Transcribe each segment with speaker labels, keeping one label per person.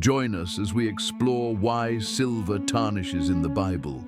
Speaker 1: Join us as we explore why silver tarnishes in the Bible.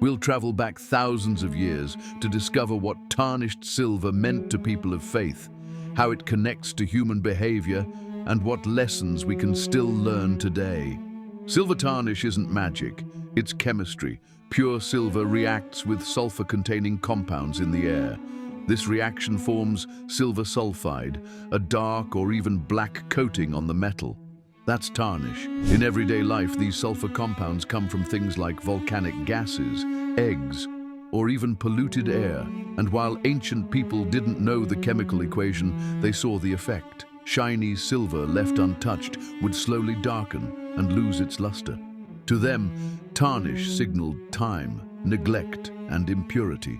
Speaker 1: We'll travel back thousands of years to discover what tarnished silver meant to people of faith, how it connects to human behavior, and what lessons we can still learn today. Silver tarnish isn't magic, it's chemistry. Pure silver reacts with sulfur-containing compounds in the air. This reaction forms silver sulfide, a dark or even black coating on the metal. That's tarnish. In everyday life, these sulfur compounds come from things like volcanic gases, eggs, or even polluted air. And while ancient people didn't know the chemical equation, they saw the effect. Shiny silver left untouched would slowly darken and lose its luster. To them, tarnish signaled time, neglect, and impurity.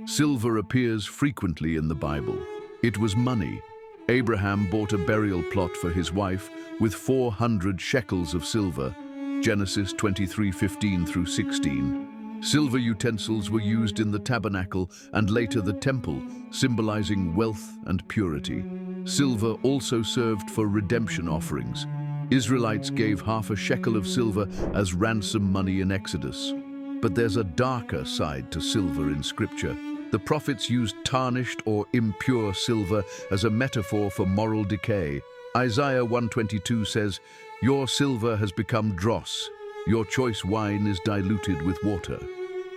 Speaker 1: Silver appears frequently in the Bible. It was money. Abraham bought a burial plot for his wife with 400 shekels of silver, Genesis 23:15 through 16. Silver utensils were used in the tabernacle and later the temple, symbolizing wealth and purity. Silver also served for redemption offerings. Israelites gave half a shekel of silver as ransom money in Exodus. But there's a darker side to silver in Scripture. The prophets used tarnished or impure silver as a metaphor for moral decay. Isaiah 1:22 says, "Your silver has become dross. Your choice wine is diluted with water."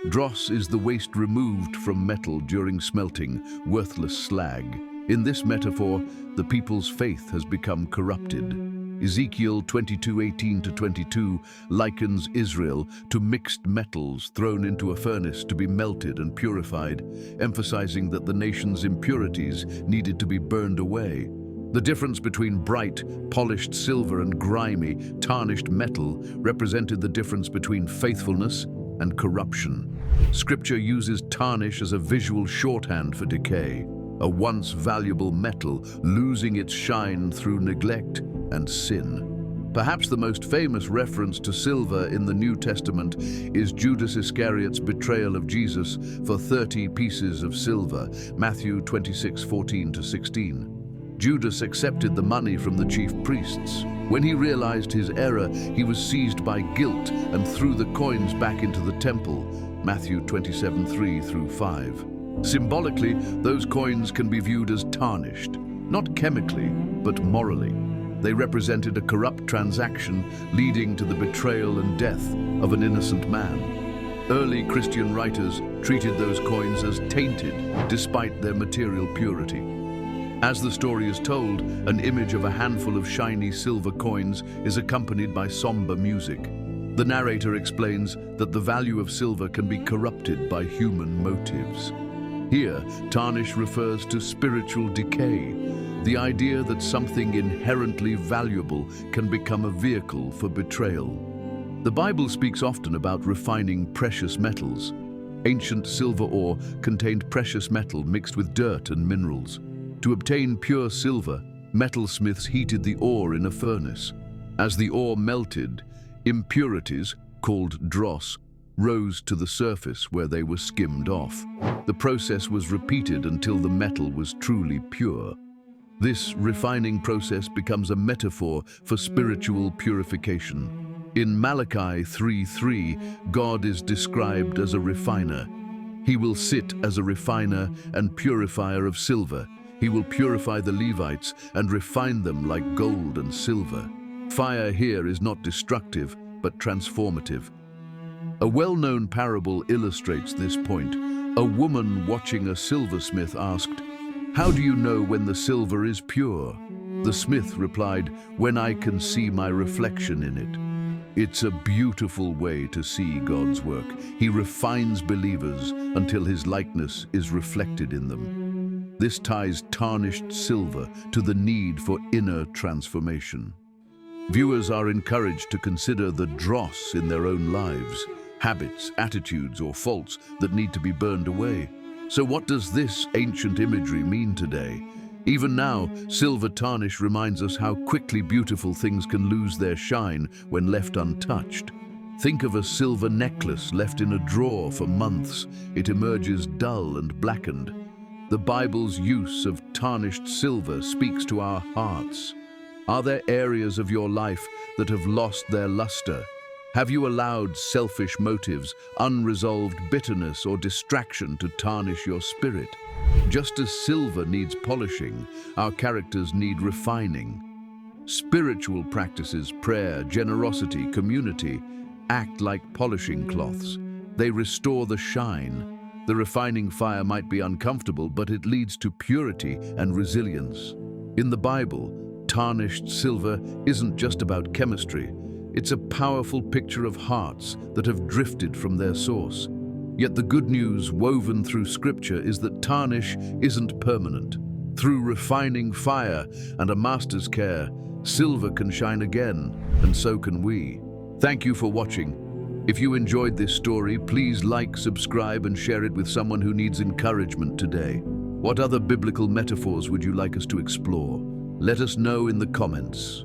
Speaker 1: Dross is the waste removed from metal during smelting, worthless slag. In this metaphor, the people's faith has become corrupted. Ezekiel 22:18-22 likens Israel to mixed metals thrown into a furnace to be melted and purified, emphasizing that the nation's impurities needed to be burned away. The difference between bright, polished silver and grimy, tarnished metal represented the difference between faithfulness and corruption. Scripture uses tarnish as a visual shorthand for decay, a once valuable metal losing its shine through neglect and sin. Perhaps the most famous reference to silver in the New Testament is Judas Iscariot's betrayal of Jesus for 30 pieces of silver, Matthew 26:14-16. Judas accepted the money from the chief priests. When he realized his error, he was seized by guilt and threw the coins back into the temple, Matthew 27:3-5. Symbolically, those coins can be viewed as tarnished, not chemically, but morally. They represented a corrupt transaction leading to the betrayal and death of an innocent man. Early Christian writers treated those coins as tainted despite their material purity. As the story is told, an image of a handful of shiny silver coins is accompanied by somber music. The narrator explains that the value of silver can be corrupted by human motives. Here, tarnish refers to spiritual decay, the idea that something inherently valuable can become a vehicle for betrayal. The Bible speaks often about refining precious metals. Ancient silver ore contained precious metal mixed with dirt and minerals. To obtain pure silver, metalsmiths heated the ore in a furnace. As the ore melted, impurities, called dross, rose to the surface where they were skimmed off. The process was repeated until the metal was truly pure. This refining process becomes a metaphor for spiritual purification. In Malachi 3:3, God is described as a refiner. He will sit as a refiner and purifier of silver. He will purify the Levites and refine them like gold and silver. Fire here is not destructive, but transformative. A well-known parable illustrates this point. A woman watching a silversmith asked, "How do you know when the silver is pure?" The smith replied, "When I can see my reflection in it." It's a beautiful way to see God's work. He refines believers until his likeness is reflected in them. This ties tarnished silver to the need for inner transformation. Viewers are encouraged to consider the dross in their own lives, habits, attitudes, or faults that need to be burned away. So what does this ancient imagery mean today? Even now, silver tarnish reminds us how quickly beautiful things can lose their shine when left untouched. Think of a silver necklace left in a drawer for months. It emerges dull and blackened. The Bible's use of tarnished silver speaks to our hearts. Are there areas of your life that have lost their luster? Have you allowed selfish motives, unresolved bitterness, or distraction to tarnish your spirit? Just as silver needs polishing, our characters need refining. Spiritual practices, prayer, generosity, community, act like polishing cloths. They restore the shine. The refining fire might be uncomfortable, but it leads to purity and resilience. In the Bible, tarnished silver isn't just about chemistry. It's a powerful picture of hearts that have drifted from their source. Yet the good news woven through Scripture is that tarnish isn't permanent. Through refining fire and a master's care, silver can shine again, and so can we. Thank you for watching. If you enjoyed this story, please like, subscribe, and share it with someone who needs encouragement today. What other biblical metaphors would you like us to explore? Let us know in the comments.